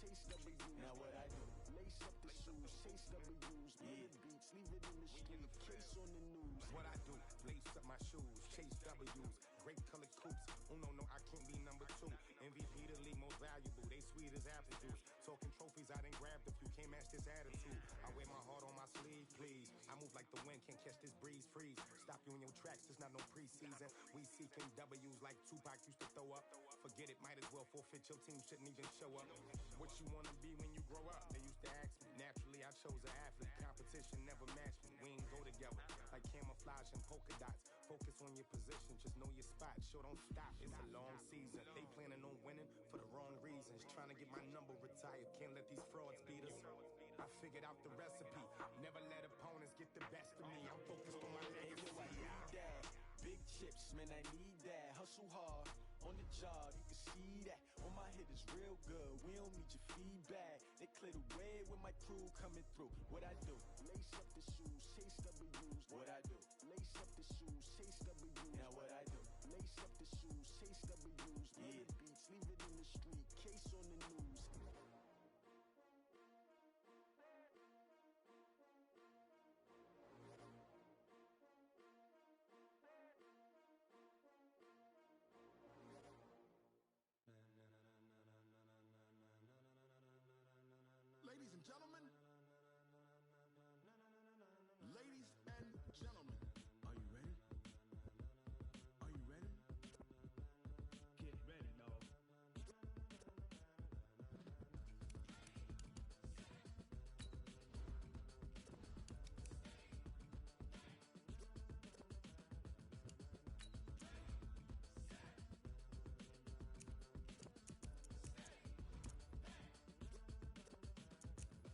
chase W's. Now what I do? Lace up the shoes, chase W's. Yeah. Beats, leave it in the street, case on the news. What I do? Lace up my shoes, chase W's. Great colored coops. Oh no, I can't be number 2. MVP the league most valuable. They sweet as apple juice. Talking trophies, I done grabbed a few. Can't match this attitude. I wear my heart on my sleeve, please. I move like the wind, can't catch this breeze. Freeze. Stop you in your tracks. There's not no preseason. We seeking W's like Tupac used to throw up. Forget it, might as well forfeit. Your team shouldn't even show up. What you wanna be when you grow up? They used to ask me. Naturally, I chose an athlete. Competition never matched me. We ain't go together like camouflage and polka dots. Focus on your position, just know your spot. Show don't stop, it's a long season. They planning on winning for the wrong reasons. Trying to get my number retired, can't let these frauds beat us. I figured out the recipe. Never let opponents get the best of me. I'm focused on my legacy. I need that. Big chips, man, I need that. Hustle hard on the job, you can see that. On my hit is real good, we don't need your feedback. They clear the way with my crew coming through. What I do? Lace up the shoes, chase W's. What I do? Lace up the shoes, chase W's. Now what I do? Lace up the shoes, chase W's. Yeah. Beats, leave it in the street, case on the news. Ladies and gentlemen, ladies and gentlemen, are you ready? Are you ready? Get ready, dog.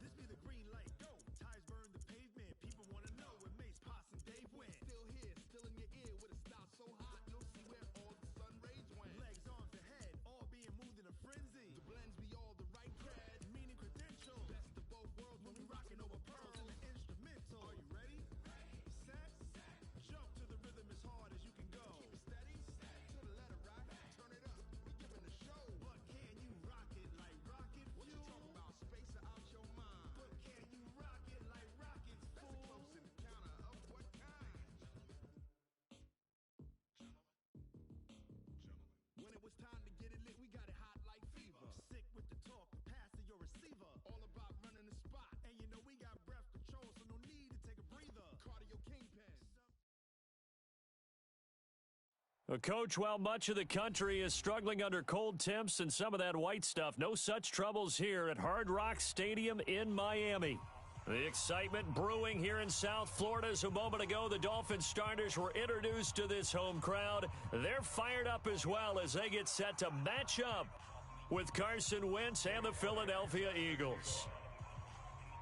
This be the green light, go. Tires burn the pavement. People want to know where Mace, Pops, and Dave went. Still here, still in your ear with a style so hot, you'll see where all the sun rays went. Legs, arms, and head, all being moved in a frenzy. The blends be all the right cred, meaning credentials. Best of both worlds when we rocking over pearls and the instrumental. Are you ready? Set, jump to the rhythm as hard as you can go. Keep it steady, to the letter rock, turn it up, we giving a show. But can you rock it like rocket fuel? What you talking about, spacer out your mind? But can you rock it like rockets, fool? That's a close encounter of what kind? When it was time to get it lit, we got it hot like fever. Sick with the talk, the pass to your receiver. All about running the spot. And you know we got breath control, so no need to take a breather. Cardio kingpin. Coach, while much of the country is struggling under cold temps and some of that white stuff, no such troubles here at Hard Rock Stadium in Miami. The excitement brewing here in South Florida as a moment ago the Dolphins starters were introduced to this home crowd. They're fired up as well as they get set to match up with Carson Wentz and the Philadelphia Eagles.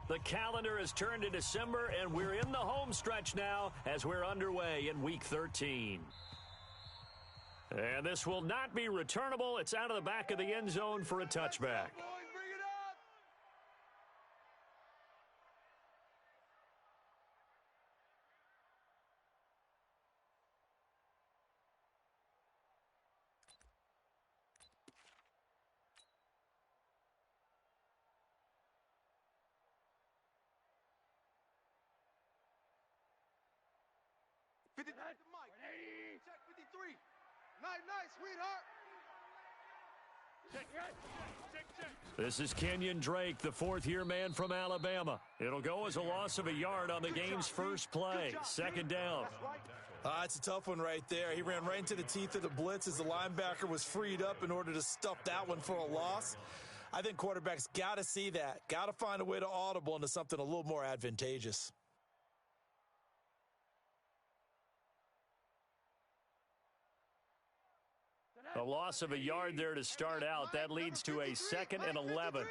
The calendar has turned to December, and we're in the home stretch now as we're underway in Week 13. And this will not be returnable. It's out of the back of the end zone for a touchback. Check 53. Night, sweetheart. Check. This is Kenyon Drake, the fourth-year man from Alabama. It'll go as a loss of a yard on the game's first play. Second down. It's a tough one right there. He ran right into the teeth of the blitz as the linebacker was freed up in order to stuff that one for a loss. I think quarterbacks got to see that. Got to find a way to audible into something a little more advantageous. A loss of a yard there to start out. That leads to a 2nd and 11.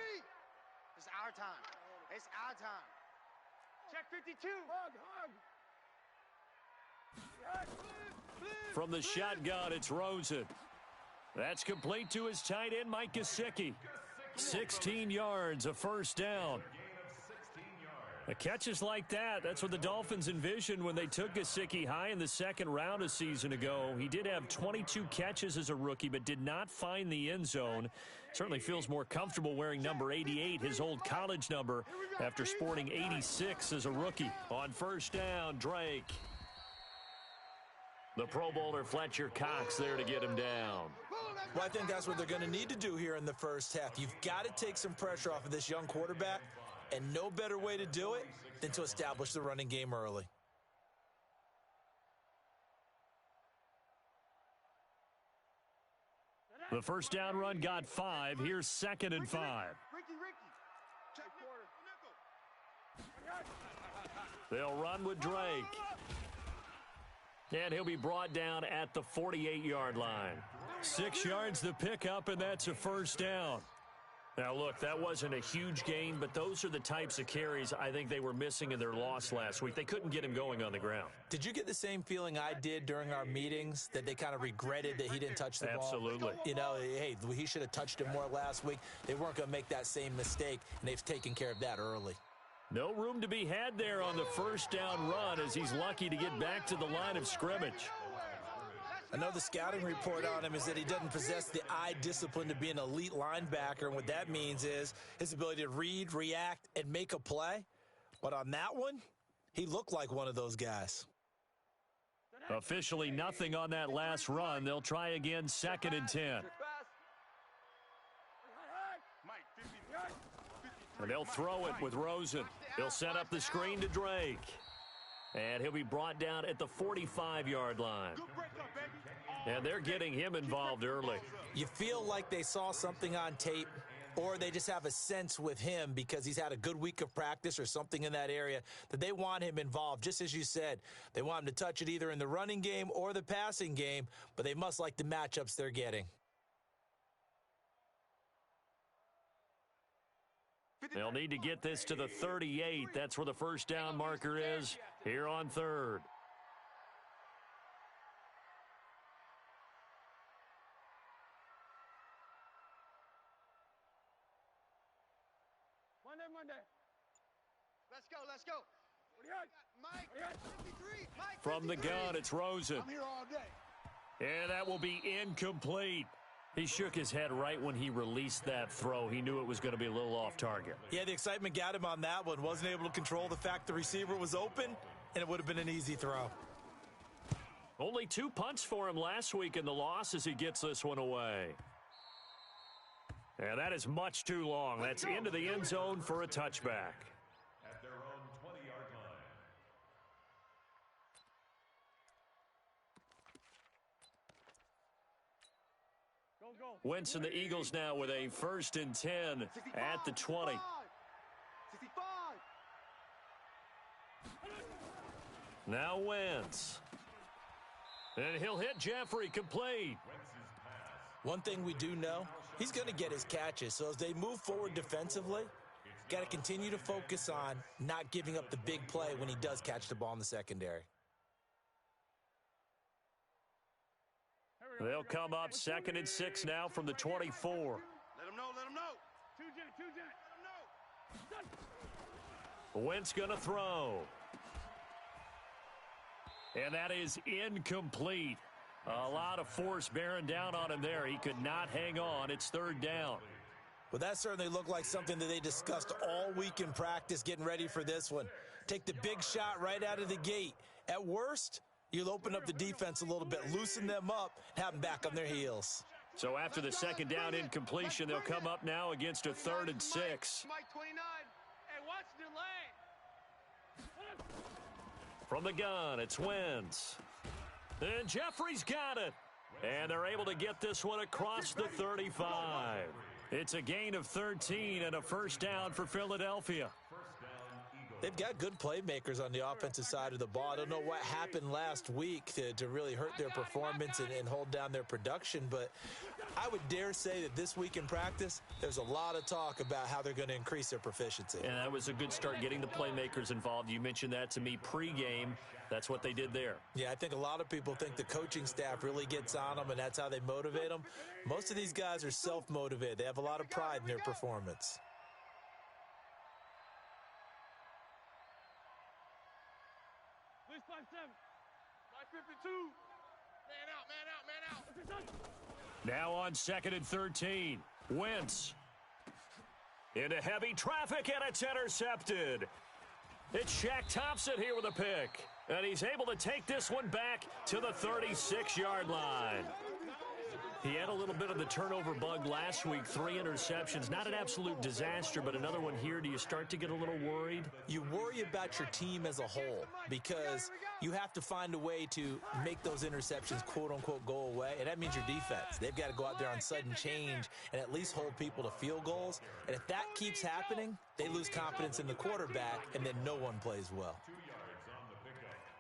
It's our time. It's our time. Check 52. From the shotgun, it's Rosen. That's complete to his tight end, Mike Gesicki. 16 yards, a first down. Catches like that, that's what the Dolphins envisioned when they took Gesicki high in the second round a season ago. He did have 22 catches as a rookie, but did not find the end zone. Certainly feels more comfortable wearing number 88, his old college number, after sporting 86 as a rookie. On first down, Drake. The Pro Bowler Fletcher Cox there to get him down. Well, I think that's what they're going to need to do here in the first half. You've got to take some pressure off of this young quarterback, and no better way to do it than to establish the running game early. The first down run got 5. Here's 2nd and 5. They'll run with Drake. And he'll be brought down at the 48-yard line. 6 yards the pickup, and that's a first down. Now, look, that wasn't a huge gain, but those are the types of carries I think they were missing in their loss last week. They couldn't get him going on the ground. Did you get the same feeling I did during our meetings, that they kind of regretted that he didn't touch the ball? Absolutely. You know, hey, he should have touched it more last week. They weren't going to make that same mistake, and they've taken care of that early. No room to be had there on the first down run as he's lucky to get back to the line of scrimmage. I know the scouting report on him is that he doesn't possess the eye discipline to be an elite linebacker, and what that means is his ability to read, react, and make a play. But on that one, he looked like one of those guys. Officially nothing on that last run. They'll try again, 2nd and 10. And they'll throw it with Rosen. He'll set up the screen to Drake. And he'll be brought down at the 45-yard line. And they're getting him involved early. You feel like they saw something on tape, or they just have a sense with him because he's had a good week of practice or something in that area that they want him involved. Just as you said, they want him to touch it either in the running game or the passing game, but they must like the matchups they're getting. They'll need to get this to the 38. That's where the first down marker is here on 3rd. Monday. Let's go. Mike, 53. Mike, from the gun, it's Rosen. I'm here all day. And that will be incomplete. He shook his head right when he released that throw. He knew it was going to be a little off target. Yeah, the excitement got him on that one. Wasn't able to control the fact the receiver was open, and it would have been an easy throw. Only 2 punts for him last week in the loss as he gets this one away. And that is much too long. That's into the end zone for a touchback. At their own 20-yard line. Wentz and the Eagles now with a 1st and 10 at the 20. 65. Now Wentz. And he'll hit Jeffrey, complete. One thing we do know, he's going to get his catches. So as they move forward defensively, got to continue to focus on not giving up the big play when he does catch the ball in the secondary. They'll come up 2nd and 6 now from the 24. Let him know. Two jet. Wentz going to throw. And that is incomplete. A lot of force bearing down on him there. He could not hang on. It's 3rd down. Well, that certainly looked like something that they discussed all week in practice, getting ready for this one. Take the big shot right out of the gate. At worst, you'll open up the defense a little bit, loosen them up, have them back on their heels. So after the 2nd down incompletion, they'll come up now against a 3rd and 6. Mike 29. Hey, watch the lane. From the gun, it's Wentz. And Jeffrey's got it. And they're able to get this one across the 35. It's a gain of 13 and a first down for Philadelphia. They've got good playmakers on the offensive side of the ball. I don't know what happened last week to really hurt their performance and hold down their production, but I would dare say that this week in practice, there's a lot of talk about how they're going to increase their proficiency. And that was a good start, getting the playmakers involved. You mentioned that to me pregame. That's what they did there. Yeah, I think a lot of people think the coaching staff really gets on them, and that's how they motivate them. Most of these guys are self-motivated. They have a lot of pride in their performance. 52. Man out. Now on 2nd and 13. Wentz. Into heavy traffic, and it's intercepted. It's Shaq Thompson here with a pick. And he's able to take this one back to the 36-yard line. He had a little bit of the turnover bug last week, 3 interceptions. Not an absolute disaster, but another one here. Do you start to get a little worried? You worry about your team as a whole because you have to find a way to make those interceptions, quote-unquote, go away, and that means your defense. They've got to go out there on sudden change and at least hold people to field goals. And if that keeps happening, they lose confidence in the quarterback, and then no one plays well.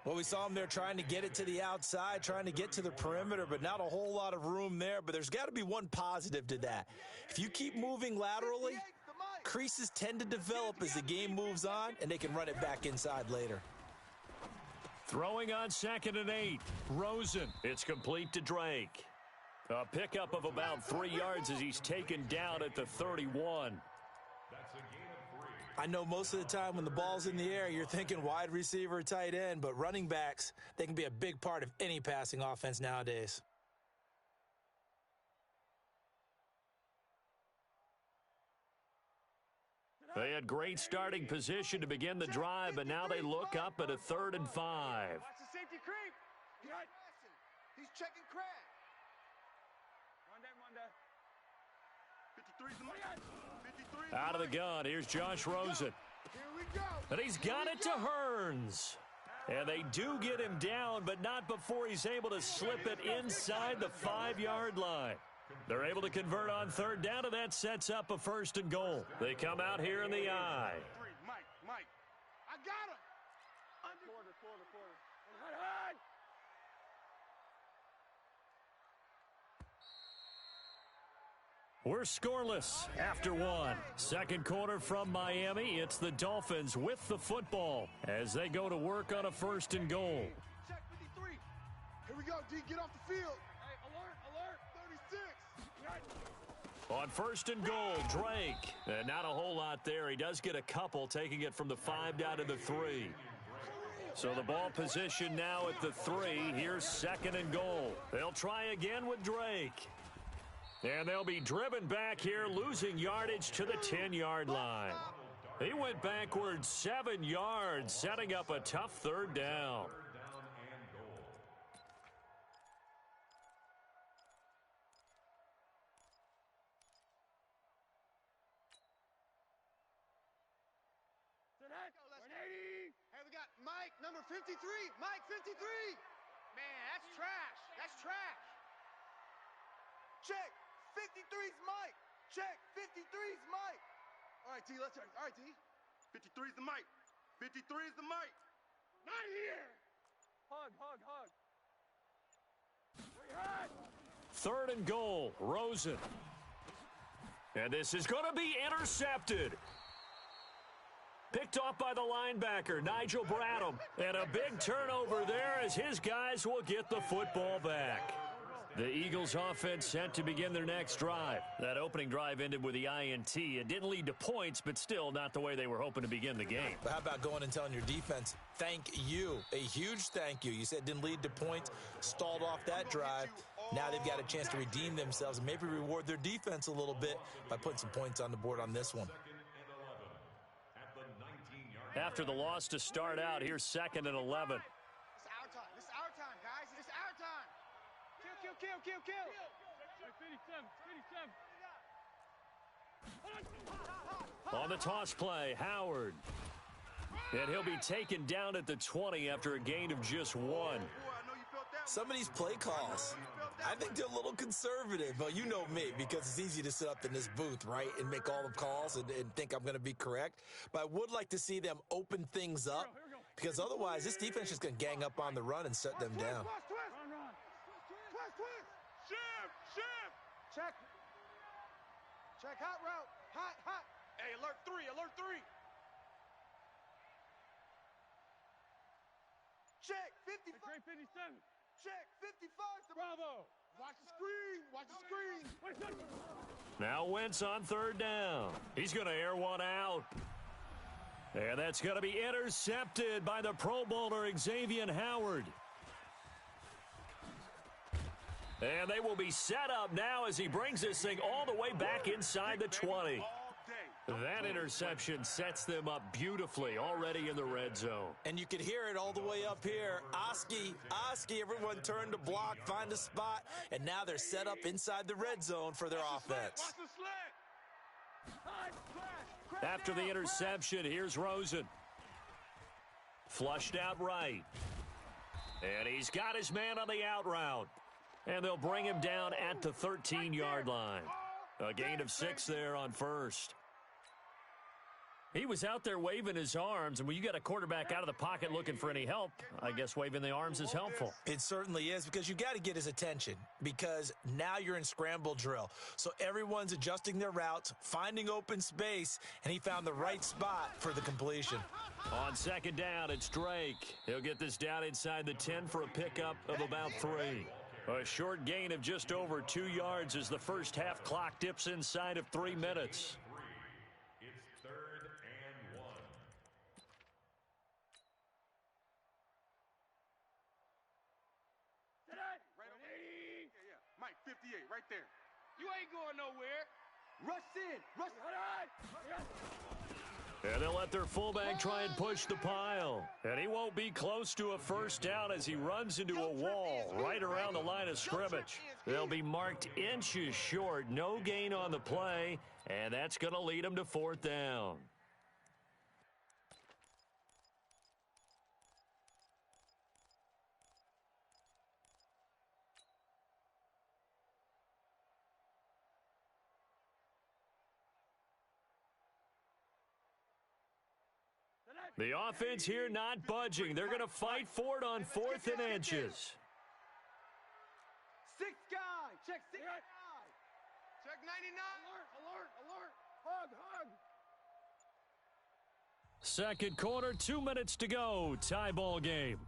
Well, we saw him there trying to get it to the outside, trying to get to the perimeter, but not a whole lot of room there. But there's got to be one positive to that. If you keep moving laterally, creases tend to develop as the game moves on, and they can run it back inside later. Throwing on 2nd and 8. Rosen. It's complete to Drake. A pickup of about 3 yards as he's taken down at the 31. I know most of the time when the ball's in the air, you're thinking wide receiver, tight end, but running backs, they can be a big part of any passing offense nowadays. They had great starting position to begin the drive, but now they look up at a 3rd and 5. Watch the safety creep. He's checking crack. Run that. 53's the man. Out of the gun, here's Josh Rosen. Here we go. And he's got it to Hearns. And they do get him down, but not before he's able to slip it inside the 5-yard line. They're able to convert on 3rd down, and that sets up a 1st and goal. They come out here in the eye. Mike. I got him. Quarter. Hide. We're scoreless after 1. Second quarter from Miami. It's the Dolphins with the football as they go to work on a 1st and goal. Check 53. Here we go, D. Get off the field. Hey, alert. 36. On 1st and goal, Drake. And not a whole lot there. He does get a couple, taking it from the 5 down to the 3. So the ball position now at the 3. Here's 2nd and goal. They'll try again with Drake. And they'll be driven back here, losing yardage to the 10-yard line. He went backwards 7 yards, setting up a tough 3rd down. Hey, we got Mike, number 53. Mike, 53. Man, that's trash. Check. 53's Mike. Check. 53's Mike. All right, T, let's turn. All right, T. 53's the Mike. 53's the Mike. Not here. Hug. 3rd and goal, Rosen. And this is going to be intercepted. Picked off by the linebacker, Nigel Bradham. And a big turnover there as his guys will get the football back. The Eagles offense set to begin their next drive. That opening drive ended with the INT. It didn't lead to points, but still not the way they were hoping to begin the game. But how about going and telling your defense, thank you, a huge thank you. You said it didn't lead to points, stalled off that drive. Now they've got a chance to redeem themselves and maybe reward their defense a little bit by putting some points on the board on this one. After the loss to start out, here's 2nd and 11. It's our time. This is our time, guys. It's our time. Kill. 57. On the toss play, Howard. And he'll be taken down at the 20 after a gain of just 1. Some of these play calls, I think they're a little conservative. But you know me, because it's easy to sit up in this booth, right, and make all the calls and think I'm going to be correct. But I would like to see them open things up, because otherwise this defense is going to gang up on the run and shut them down. Check. Hot route. Hot. Hey, alert 3. Check. 55. Great 57. Check. 55. Bravo. Watch the screen. Now Wentz on 3rd down. He's going to air one out. And that's going to be intercepted by the Pro Bowler Xavier Howard. And they will be set up now as he brings this thing all the way back inside the 20. That interception sets them up beautifully already in the red zone. And you could hear it all the way up here. Oski, everyone turned to block, find a spot, and now they're set up inside the red zone for their offense. After the interception, here's Rosen. Flushed out right. And he's got his man on the out route. And they'll bring him down at the 13-yard line. A gain of 6 there on first. He was out there waving his arms, and when you got a quarterback out of the pocket looking for any help, I guess waving the arms is helpful. It certainly is, because you got to get his attention, because now you're in scramble drill. So everyone's adjusting their routes, finding open space, and he found the right spot for the completion. On second down, it's Drake. He'll get this down inside the 10 for a pickup of about 3. A short gain of just over 2 yards as the first half clock dips inside of 3 minutes. It's 3rd and 1. Right over here. Yeah. Mike, 58, right there. You ain't going nowhere. Rush in. Rush. And they'll let their fullback try and push the pile. And he won't be close to a first down as he runs into a wall right around the line of scrimmage. They'll be marked inches short. No gain on the play, and that's going to lead them to 4th down. The offense here not budging. They're going to fight for it on 4th and inches. 6 guy. Check 6 guy. Check 99. Alert. Hug. Second quarter, 2 minutes to go. Tie ball game.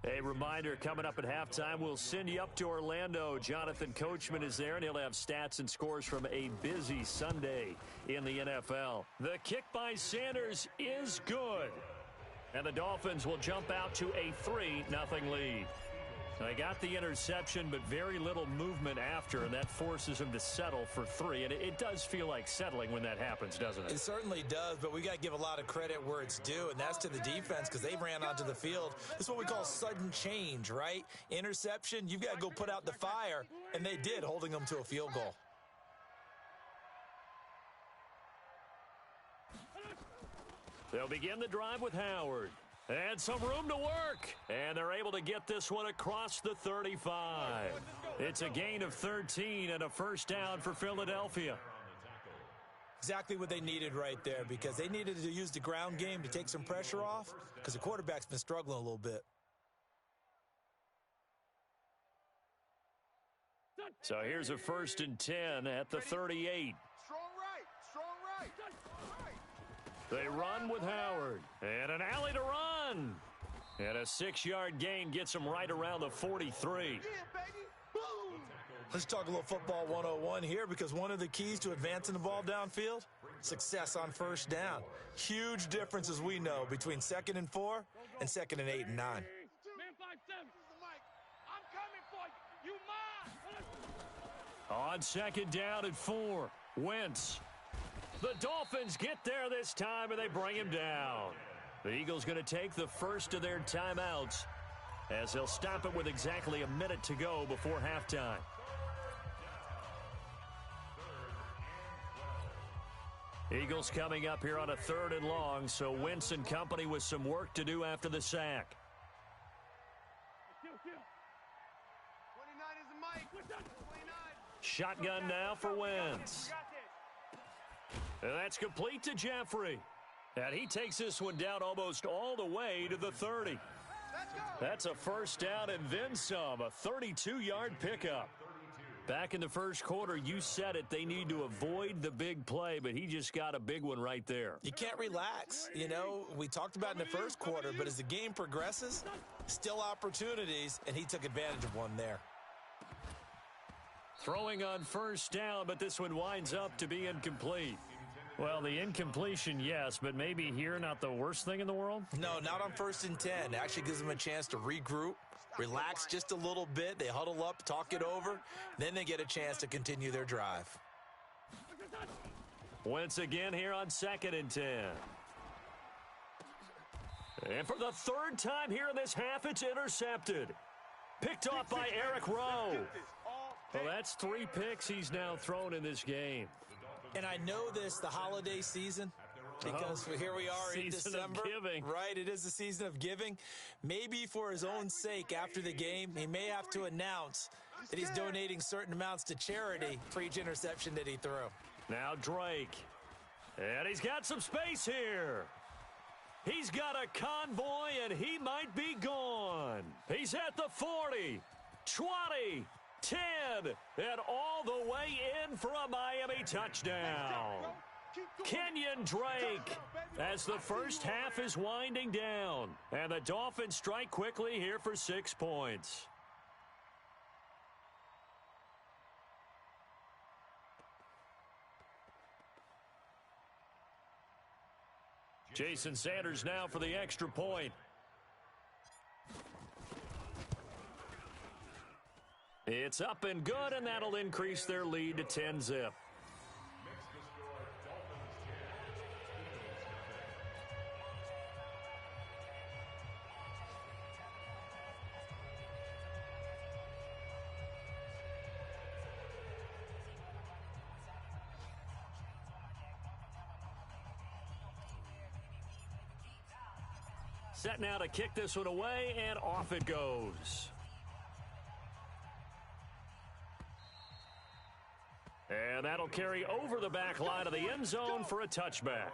A reminder, coming up at halftime, we'll send you up to Orlando. Jonathan Coachman is there, and he'll have stats and scores from a busy Sunday in the NFL. The kick by Sanders is good. And the Dolphins will jump out to a 3-0 lead. They got the interception, but very little movement after, and that forces them to settle for 3. And it does feel like settling when that happens, doesn't it? It certainly does, but we got to give a lot of credit where it's due, and that's to the defense, because they ran onto the field. This is what we call sudden change, right? Interception, you've got to go put out the fire, and they did, holding them to a field goal. They'll begin the drive with Howard. And some room to work. And they're able to get this one across the 35. It's a gain of 13 and a first down for Philadelphia. Exactly what they needed right there, because they needed to use the ground game to take some pressure off, because the quarterback's been struggling a little bit. So here's a 1st and 10 at the 38. Strong right. They run with Howard. And an alley to run. And a 6-yard gain gets them right around the 43. Yeah, baby. Boom. Let's talk a little football 101 here, because one of the keys to advancing the ball downfield, success on first down. Huge difference, as we know, between 2nd and 4 and 2nd and 8 and 9. Man 5-7. I'm coming for you. You mine. On 2nd down at 4, Wentz. The Dolphins get there this time, and they bring him down. The Eagles going to take the first of their timeouts as they'll stop it with exactly a minute to go before halftime. Eagles coming up here on a 3rd and long, so Wentz and company with some work to do after the sack. 29 is the mic. 29. Shotgun now for Wentz. And that's complete to Jeffrey. And he takes this one down almost all the way to the 30. That's a first down and then some, a 32-yard pickup. Back in the first quarter, you said it, they need to avoid the big play, but he just got a big one right there. You can't relax. You know, we talked about in the first quarter, but as the game progresses, still opportunities, and he took advantage of one there. Throwing on first down, but this one winds up to be incomplete. Well, the incompletion, yes, but maybe here not the worst thing in the world? No, not on 1st and 10. It actually gives them a chance to regroup, relax just a little bit. They huddle up, talk it over, then they get a chance to continue their drive. Once again here on 2nd and 10. And for the 3rd time here in this half, it's intercepted. Picked off by Eric Rowe. Well, that's 3 picks he's now thrown in this game. And I know this, the holiday season, because here we are in December. Season of giving. Right, it is the season of giving. Maybe for his own sake after the game, he may have to announce that he's donating certain amounts to charity for each interception that he threw. Now Drake. And he's got some space here. He's got a convoy, and he might be gone. He's at the 40, 20, 10, and all the way in for a Miami touchdown. Kenyon Drake as the first half is winding down. And the Dolphins strike quickly here for 6 points. Jason Sanders now for the extra point. It's up and good, and that'll increase their lead to 10-zip. Set now to kick this one away, and off it goes. And that'll carry over the back line of the end zone for a touchback.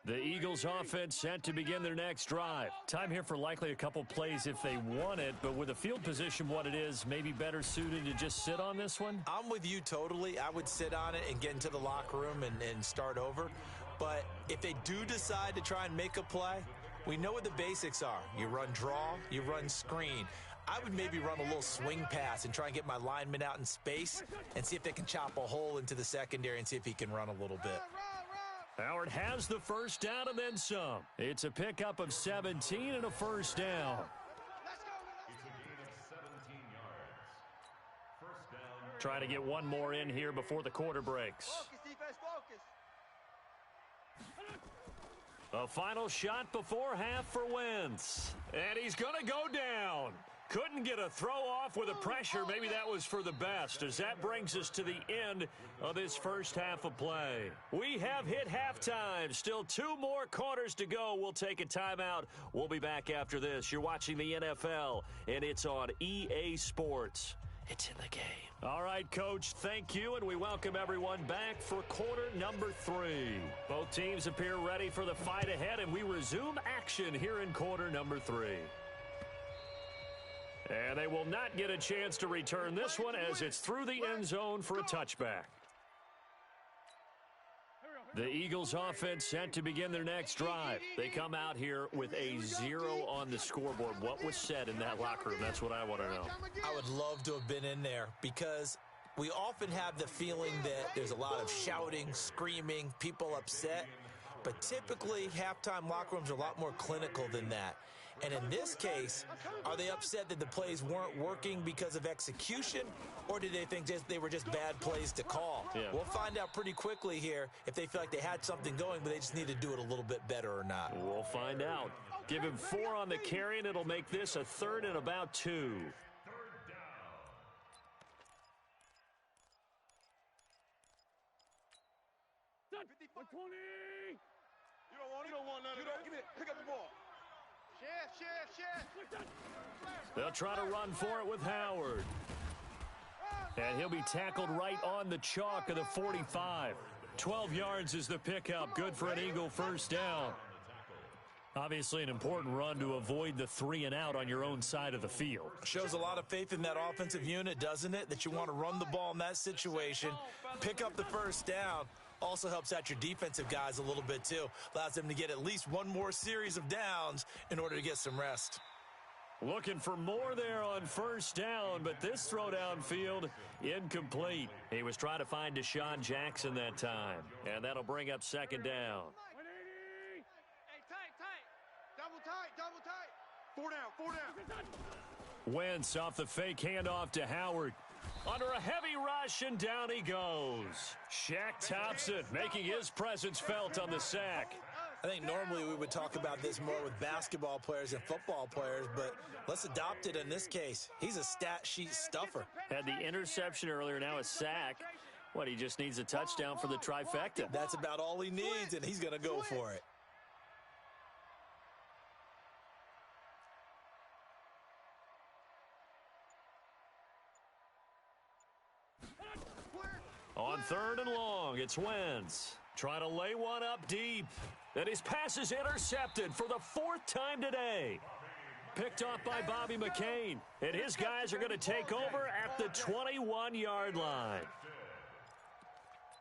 The Eagles offense set to begin their next drive. Time here for likely a couple plays if they want it, but with the field position what it is, maybe better suited to just sit on this one? I'm with you totally. I would sit on it and get into the locker room and start over. But if they do decide to try and make a play, we know what the basics are. You run draw, you run screen. I would maybe run a little swing pass and try and get my lineman out in space and see if they can chop a hole into the secondary and see if he can run a little bit. Howard has the first down and then some. It's a pickup of 17 and a first down. Try to get one more in here before the quarter breaks. A final shot before half for Wentz. And he's going to go down. Couldn't get a throw off with the pressure. Maybe that was for the best, as that brings us to the end of this first half of play. We have hit halftime. Still 2 more quarters to go. We'll take a timeout. We'll be back after this. You're watching the NFL, and it's on EA Sports. It's in the game. All right, Coach, thank you, and we welcome everyone back for quarter number 3. Both teams appear ready for the fight ahead, and we resume action here in quarter number 3. And they will not get a chance to return this one as it's through the end zone for a touchback. The Eagles offense set to begin their next drive. They come out here with a 0 on the scoreboard. What was said in that locker room? That's what I want to know. I would love to have been in there because we often have the feeling that there's a lot of shouting, screaming, people upset. But typically, halftime locker rooms are a lot more clinical than that. And in this case, are they upset that the plays weren't working because of execution, or did they think they were just bad plays to call? Yeah. We'll find out pretty quickly here if they feel like they had something going, but they just need to do it a little bit better or not. We'll find out. Give him 4 on the carry, and it'll make this a 3rd and about 2. You don't want none of that. Give me it. Pick up the ball. They'll try to run for it with Howard. And he'll be tackled right on the chalk of the 45. 12 yards is the pickup. Good for an Eagle first down. Obviously an important run to avoid the 3 and out on your own side of the field. Shows a lot of faith in that offensive unit, doesn't it? That you want to run the ball in that situation, pick up the first down. Also helps out your defensive guys a little bit too. Allows them to get at least one more series of downs in order to get some rest. Looking for more there on first down, but this throw downfield incomplete. He was trying to find Deshaun Jackson that time, and that'll bring up second down. Hey, tight. Double tight. Four down. Wentz off the fake handoff to Howard. Under a heavy rush, and down he goes. Shaq Thompson making his presence felt on the sack. I think normally we would talk about this more with basketball players and football players, but let's adopt it in this case. He's a stat sheet stuffer. Had the interception earlier, now a sack. What, he just needs a touchdown for the trifecta. That's about all he needs, and he's going to go for it. On 3rd and long, it's Wentz. Trying to lay one up deep. And his pass is intercepted for the 4th time today. Picked off by Bobby McCain. And his guys are going to take over at the 21-yard line.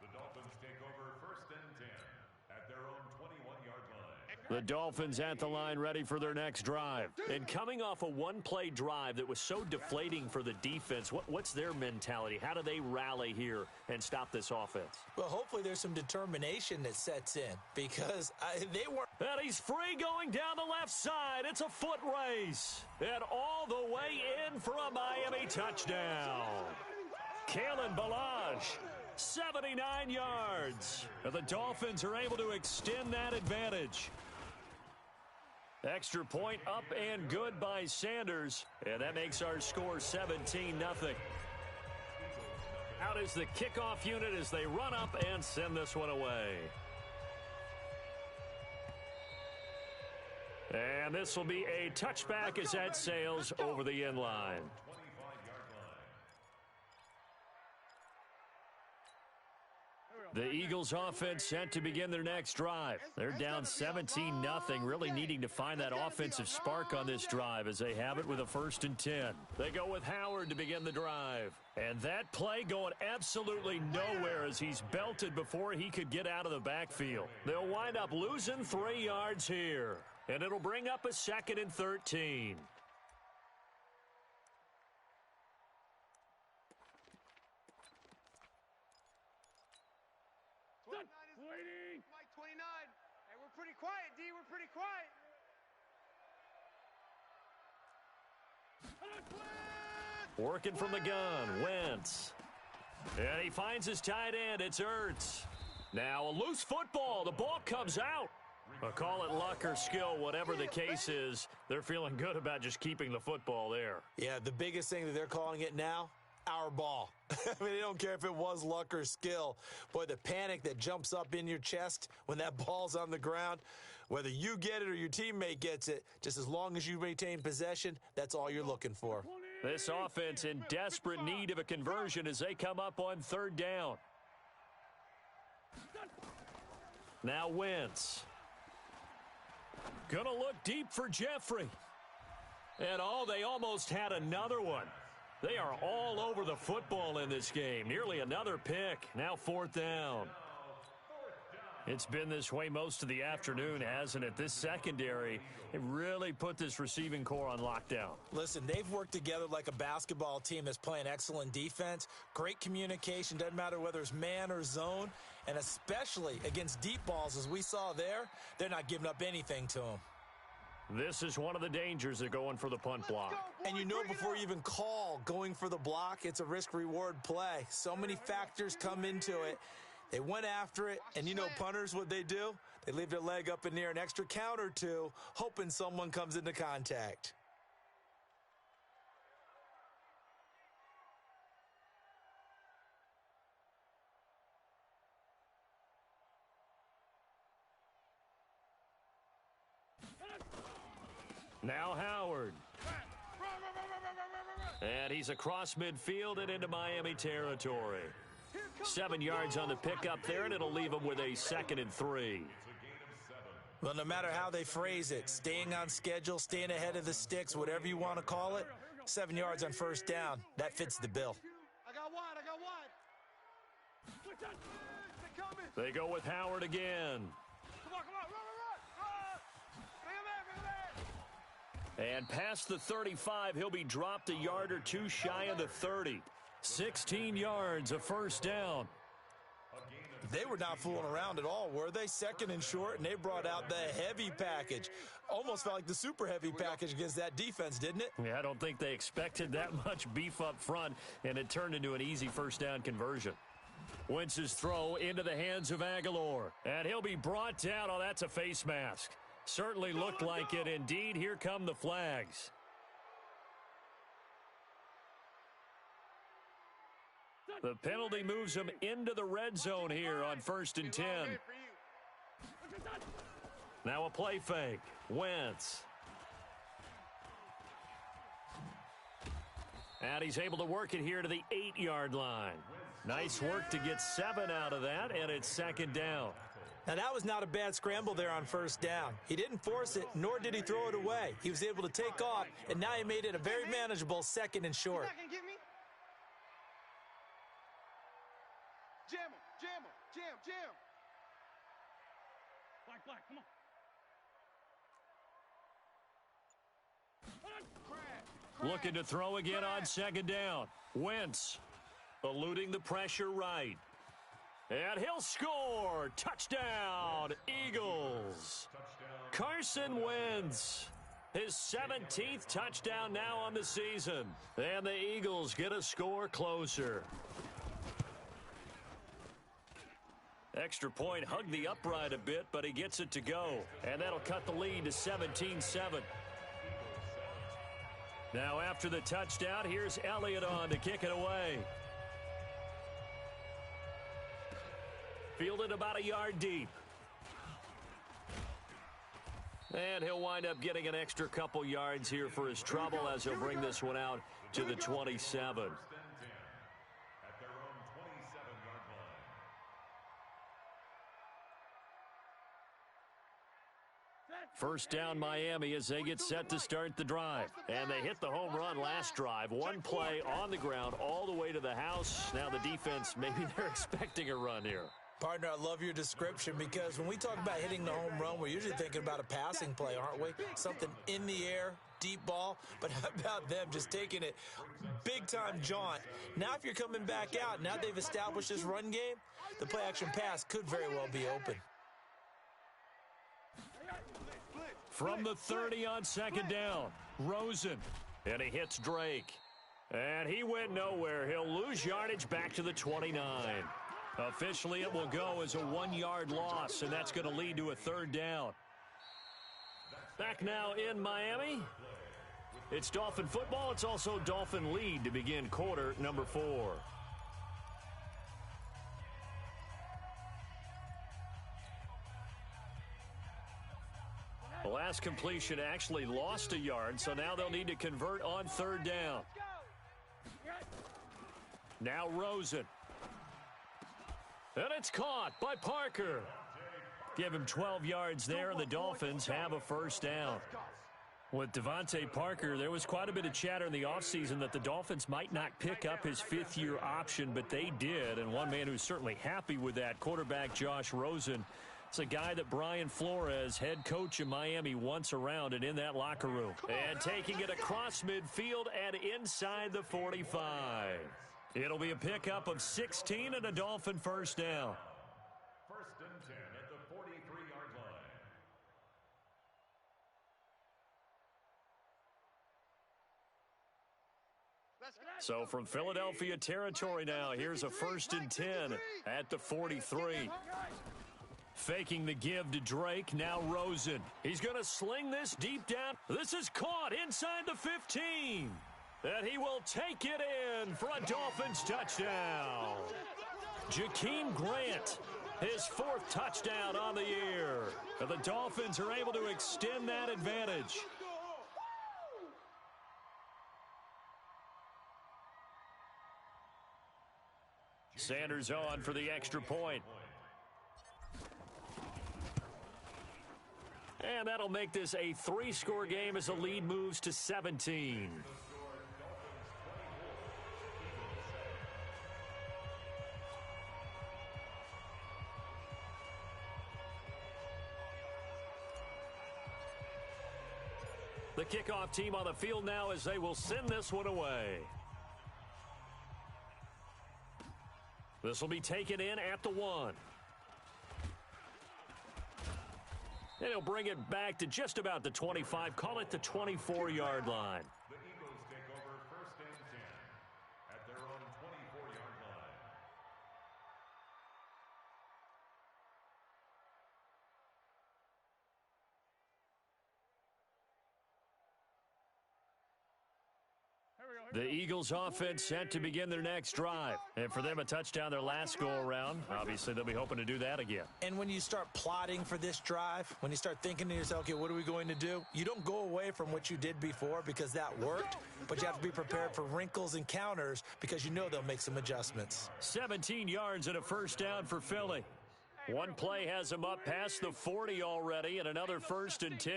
The Dolphins take over 1st and 10 at their own 21-yard line. The Dolphins at the line ready for their next drive. And coming off a one-play drive that was so deflating for the defense, what's their mentality? How do they rally here and stop this offense? Well, hopefully there's some determination that sets in because they weren't. And he's free going down the left side. It's a foot race. And all the way in for a Miami touchdown. Kalen Ballage, 79 yards. And the Dolphins are able to extend that advantage. Extra point up and good by Sanders. And that makes our score 17-0. Out is the kickoff unit as they run up and send this one away. And this will be a touchback as that sails over the end line. The Eagles offense set to begin their next drive. They're down 17-0, really needing to find that offensive spark on this drive as they have it with a 1st and 10. They go with Howard to begin the drive. And that play going absolutely nowhere as he's belted before he could get out of the backfield. They'll wind up losing 3 yards here. And it'll bring up a 2nd and 13. Mike 29. Hey, we're pretty quiet, D. We're pretty quiet. Working from the gun, Wentz. And he finds his tight end. It's Ertz. Now a loose football. The ball comes out. Call it luck or skill, whatever the case is. They're feeling good about just keeping the football there. Yeah, the biggest thing that they're calling it now, our ball. I mean, they don't care if it was luck or skill. Boy, the panic that jumps up in your chest when that ball's on the ground, whether you get it or your teammate gets it, just as long as you retain possession, that's all you're looking for. This offense in desperate need of a conversion as they come up on 3rd down. Now Wentz. Gonna look deep for Jeffrey. And they almost had another one. They are all over the football in this game. Nearly another pick. Now 4th down. It's been this way most of the afternoon, hasn't it? This secondary, it really put this receiving core on lockdown. Listen, they've worked together like a basketball team that's playing excellent defense. Great communication, doesn't matter whether it's man or zone. And especially against deep balls, as we saw there, they're not giving up anything to them. This is one of the dangers of going for the punt block. And you know before you even call going for the block, it's a risk-reward play. So many factors come into it. They went after it, and you know punters, what they do? They leave their leg up in the air an extra count or two, hoping someone comes into contact. Now Howard. And he's across midfield and into Miami territory. 7 yards on the pickup there, and it'll leave him with a 2nd and 3. Well, no matter how they phrase it, staying on schedule, staying ahead of the sticks, whatever you want to call it, 7 yards on 1st down, that fits the bill. I got wide. They go with Howard again. Come on, run. Bring him in. And past the 35, he'll be dropped a yard or two shy of the 30. 16 yards, a first down. They were not fooling around at all, were they? Second and short, and they brought out the heavy package. Almost felt like the super heavy package against that defense, didn't it? Yeah, I don't think they expected that much beef up front, and it turned into an easy first down conversion. Wentz's throw into the hands of Aguilar, and he'll be brought down. Oh, that's a face mask. Certainly looked like it. Indeed, here come the flags. The penalty moves him into the red zone here on 1st and 10. Now a play fake. Wentz. And he's able to work it here to the 8-yard line. Nice work to get 7 out of that, and it's 2nd down. Now, that was not a bad scramble there on 1st down. He didn't force it, nor did he throw it away. He was able to take off, and now he made it a very manageable 2nd and short. Jam him, jam him, jam. Black, come on. Looking to throw again on 2nd down. Wentz eluding the pressure right. And he'll score. Touchdown, Eagles. Carson Wentz. His 17th touchdown now on the season. And the Eagles get a score closer. Extra point hugged the upright a bit, but he gets it to go. And that'll cut the lead to 17-7. Now after the touchdown, here's Elliott on to kick it away. Fielded about a yard deep. And he'll wind up getting an extra couple yards here for his trouble as he'll bring this one out to the 27. First down Miami as they get set to start the drive. And they hit the home run last drive. One play on the ground all the way to the house. Now the defense, maybe they're expecting a run here. Partner, I love your description because when we talk about hitting the home run, we're usually thinking about a passing play, aren't we? Something in the air, deep ball. But how about them just taking it big-time jaunt? Now if you're coming back out, now they've established this run game, the play-action pass could very well be open. From the 30 on 2nd down, Rosen. And he hits Drake. And he went nowhere. He'll lose yardage back to the 29. Officially, it will go as a 1-yard loss, and that's going to lead to a 3rd down. Back now in Miami. It's Dolphin football. It's also Dolphin lead to begin quarter number 4. The last completion actually lost a yard, so now they'll need to convert on 3rd down. Now Rosen. And it's caught by Parker. Give him 12 yards there, and the Dolphins have a 1st down. With Devontae Parker, there was quite a bit of chatter in the offseason that the Dolphins might not pick up his 5th-year option, but they did. And one man who's certainly happy with that, quarterback Josh Rosen. It's a guy that Brian Flores, head coach in Miami, wants around and in that locker room. And taking it across midfield and inside the 45. It'll be a pickup of 16 and a Dolphin 1st down. 1st and 10 at the 43-yard line. So from Philadelphia territory now, here's a 1st and 10 at the 43. Faking the give to Drake, now Rosen. He's going to sling this deep down. This is caught inside the 15. And he will take it in for a Dolphins touchdown. Jakeem Grant, his 4th touchdown on the year. And the Dolphins are able to extend that advantage. Sanders on for the extra point. And that'll make this a 3-score game as the lead moves to 17. The kickoff team on the field now as they will send this one away. This will be taken in at the 1. And he'll bring it back to just about the 25. Call it the 24-yard line. The Eagles take over first and 10 at their own 24-yard line. The Eagles offense set to begin their next drive. And for them, a touchdown their last go-around. Obviously, they'll be hoping to do that again. And when you start plotting for this drive, when you start thinking to yourself, okay, what are we going to do? You don't go away from what you did before because that worked, but you have to be prepared for wrinkles and counters because you know they'll make some adjustments. 17 yards and a first down for Philly. One play has them up past the 40 already, and another first and 10.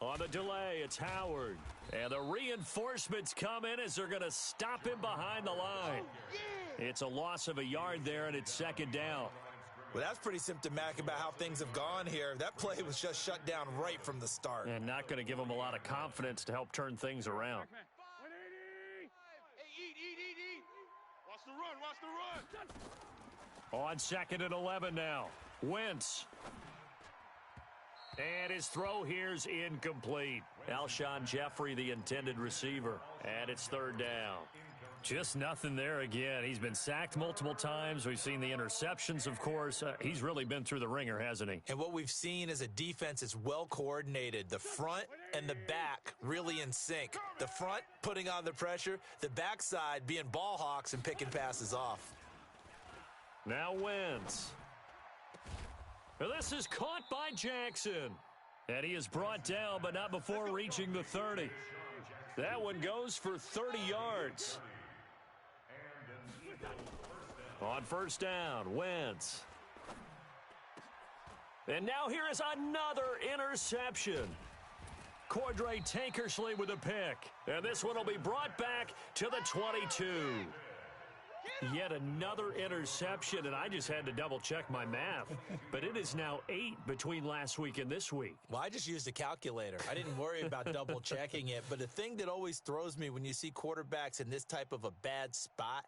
On the delay, it's Howard. And the reinforcements come in as they're going to stop him behind the line. It's a loss of a yard there, and it's second down. Well, that's pretty symptomatic about how things have gone here. That play was just shut down right from the start. And not going to give them a lot of confidence to help turn things around. Hey, eat. Watch the run. On second and 11 now. Wentz. And his throw here's incomplete. Alshon Jeffrey, the intended receiver. And it's third down. Just nothing there again. He's been sacked multiple times. We've seen the interceptions, of course. He's really been through the ringer, hasn't he? And what we've seen is a defense that's well coordinated. The front and the back really in sync. The front putting on the pressure. The backside being ball hawks and picking passes off. Now Wentz. Well, this is caught by Jackson. And he is brought down, but not before reaching the 30. That one goes for 30 yards. On first down, Wentz. And now here is another interception. Cordray Tankersley with a pick. And this one will be brought back to the 22. Yet another interception, and I just had to double-check my math. But it is now 8 between last week and this week. Well, I just used a calculator. I didn't worry about double-checking it. But the thing that always throws me when you see quarterbacks in this type of a bad spot,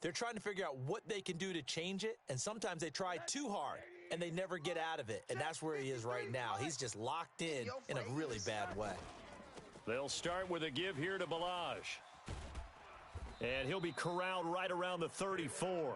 they're trying to figure out what they can do to change it, and sometimes they try too hard, and they never get out of it. And that's where he is right now. He's just locked in a really bad way. They'll start with a give here to Balaj. And he'll be corralled right around the 34.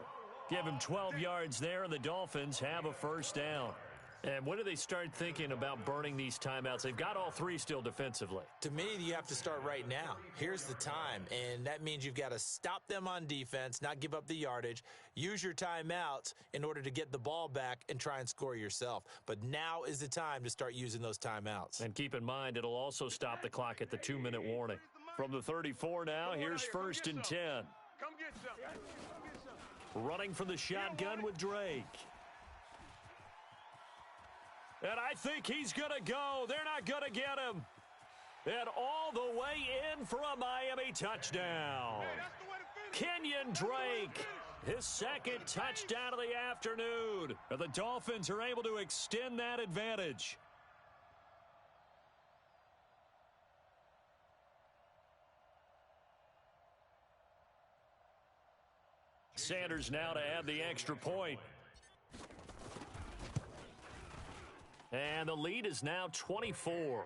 Give him 12 yards there, and the Dolphins have a first down. And when do they start thinking about burning these timeouts? They've got all three still defensively. To me, you have to start right now. Here's the time, and that means you've got to stop them on defense, not give up the yardage, use your timeouts in order to get the ball back and try and score yourself. But now is the time to start using those timeouts. And keep in mind, it'll also stop the clock at the 2-minute warning. From the 34 now, here's first and 10. Come get some. Running for the shotgun with Drake. And I think he's going to go. They're not going to get him. And all the way in for a Miami touchdown. Kenyon Drake, his second touchdown of the afternoon. And the Dolphins are able to extend that advantage. Sanders now to add the extra point. And the lead is now 24.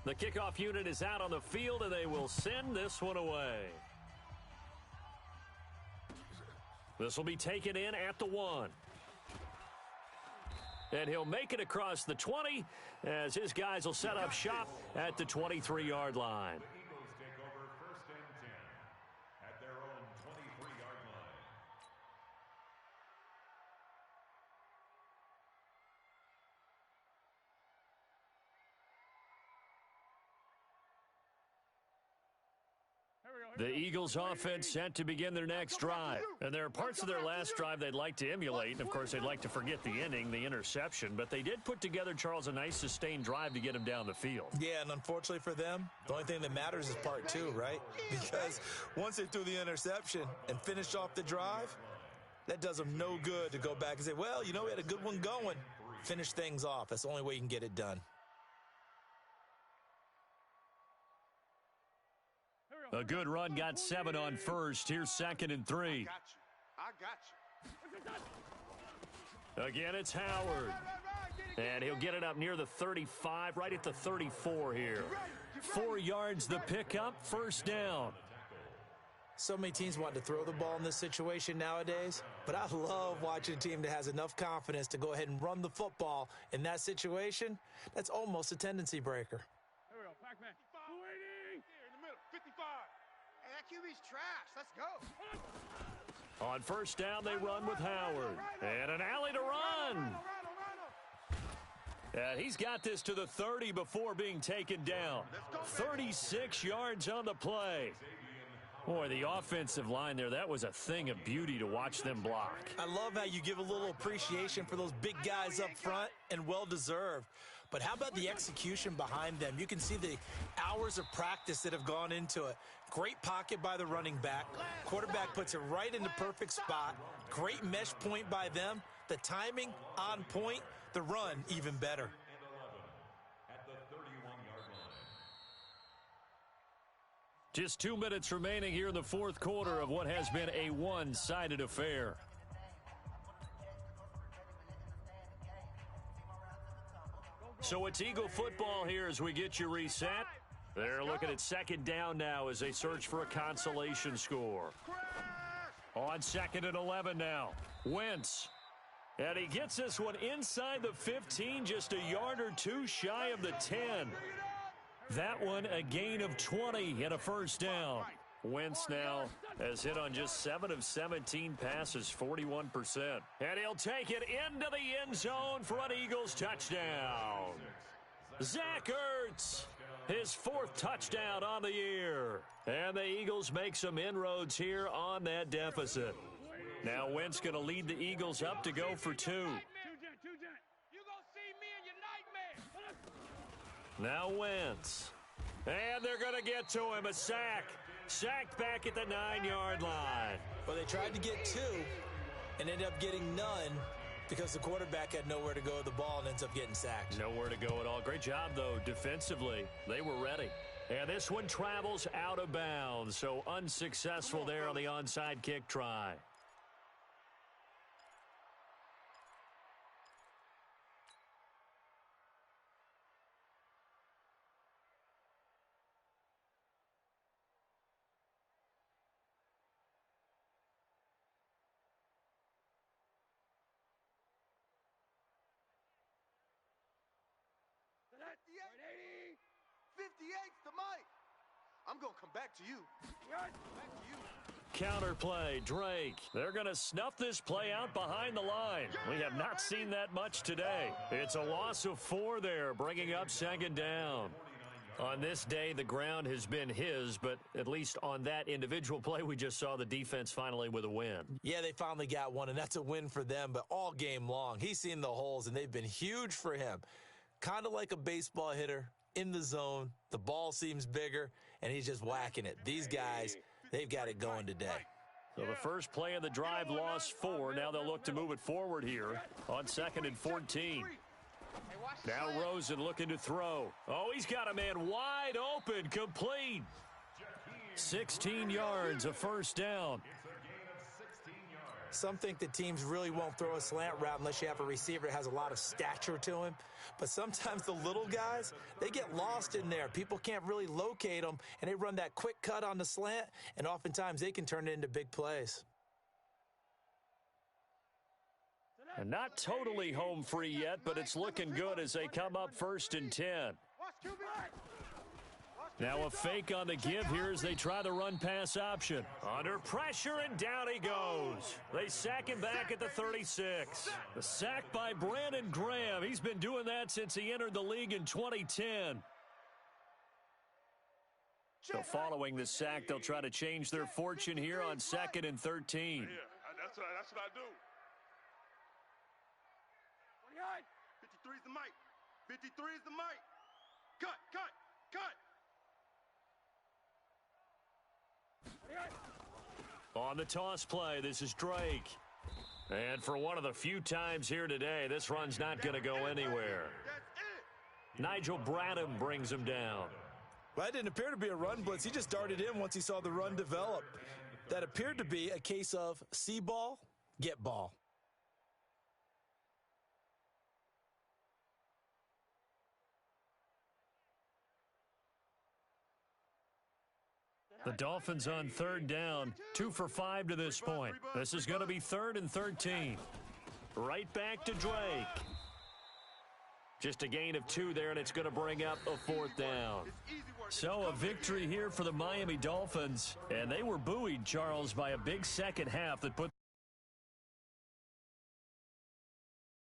The kickoff unit is out on the field, and they will send this one away. This will be taken in at the 1. And he'll make it across the 20 as his guys will set up shop at the 23-yard line. The Eagles take over first and 10 at their own 23-yard line. The Eagles offense set to begin their next drive. And there are parts of their last drive they'd like to emulate. Of course, they'd like to forget the inning, the interception. But they did put together, Charles, a nice sustained drive to get him down the field. Yeah, and unfortunately for them, the only thing that matters is part two, right? Because once they threw the interception and finished off the drive, that does them no good to go back and say, well, you know, we had a good one going. Finish things off. That's the only way you can get it done. A good run got 7 on first. Here's 2nd and 3. I got you. Again, it's Howard. And he'll get it up near the 35, right at the 34 here. 4 yards the pickup, first down. So many teams want to throw the ball in this situation nowadays, but I love watching a team that has enough confidence to go ahead and run the football in that situation. That's almost a tendency breaker. Here we go, Pac-Man. 280. Here in the middle, 55. Hey, that QB's trash. Let's go. On first down, they run with Howard. And an alley to run. And he's got this to the 30 before being taken down. 36 yards on the play. Boy, the offensive line there, that was a thing of beauty to watch them block. I love how you give a little appreciation for those big guys up front, and well-deserved. But how about the execution behind them? You can see the hours of practice that have gone into it. Great pocket by the running back. Quarterback puts it right in the perfect spot. Great mesh point by them. The timing on point. The run even better. Just 2 minutes remaining here in the fourth quarter of what has been a one-sided affair. So it's Eagle football here as we get you reset. They're looking at 2nd down now as they search for a consolation score. On 2nd and 11 now. Wentz. And he gets this one inside the 15, just a yard or two shy of the 10. That one a gain of 20 and a first down. Wentz now has hit on just 7 of 17 passes, 41%. And he'll take it into the end zone for an Eagles touchdown. Zach Ertz, his 4th touchdown on the year. And the Eagles make some inroads here on that deficit. Now Wentz going to lead the Eagles up to go for 2. You gonna see me in your nightmare. Now Wentz. And they're going to get to him. A sack. Sacked back at the 9-yard line. Well, they tried to get 2 and ended up getting none because the quarterback had nowhere to go with the ball and ends up getting sacked. Nowhere to go at all. Great job, though, defensively. They were ready. And this one travels out of bounds, so unsuccessful there on the onside kick try. That's the 58's the mic. I'm going to come back to you. Back to you. Counterplay, Drake. They're going to snuff this play out behind the line. We have not seen that much today. It's a loss of 4 there, bringing up 2nd down. On this day, the ground has been his, but at least on that individual play, we just saw the defense finally with a win. Yeah, they finally got one, and that's a win for them, but all game long, he's seen the holes, and they've been huge for him. Kind of like a baseball hitter in the zone. The ball seems bigger, and he's just whacking it. These guys, they've got it going today. So the first play of the drive lost 4. Now they'll look to move it forward here on 2nd and 14. Now Rosen looking to throw. Oh, he's got a man wide open, complete. 16 yards, a first down. Some think that teams really won't throw a slant route unless you have a receiver that has a lot of stature to him. But sometimes the little guys, they get lost in there. People can't really locate them, and they run that quick cut on the slant, and oftentimes they can turn it into big plays. And not totally home free yet, but it's looking good as they come up 1st and 10. Now a fake on the give here as they try the run-pass option. Under pressure, and down he goes. They sack him back at the 36. The sack by Brandon Graham. He's been doing that since he entered the league in 2010. So following the sack, they'll try to change their fortune here on 2nd and 13. Yeah, that's what I do. 53's the mic. 53's the mic. Cut. On the toss play, this is Drake. And for one of the few times here today, this run's not going to go anywhere. Nigel Bradham brings him down. Well, that didn't appear to be a run blitz. He just darted in once he saw the run develop. That appeared to be a case of see ball, get ball. The Dolphins on 3rd down, 2 for 5 to this point. This is going to be 3rd and 13. Right back to Drake. Just a gain of 2 there, and it's going to bring up a 4th down. So a victory here for the Miami Dolphins, and they were buoyed, Charles, by a big second half that put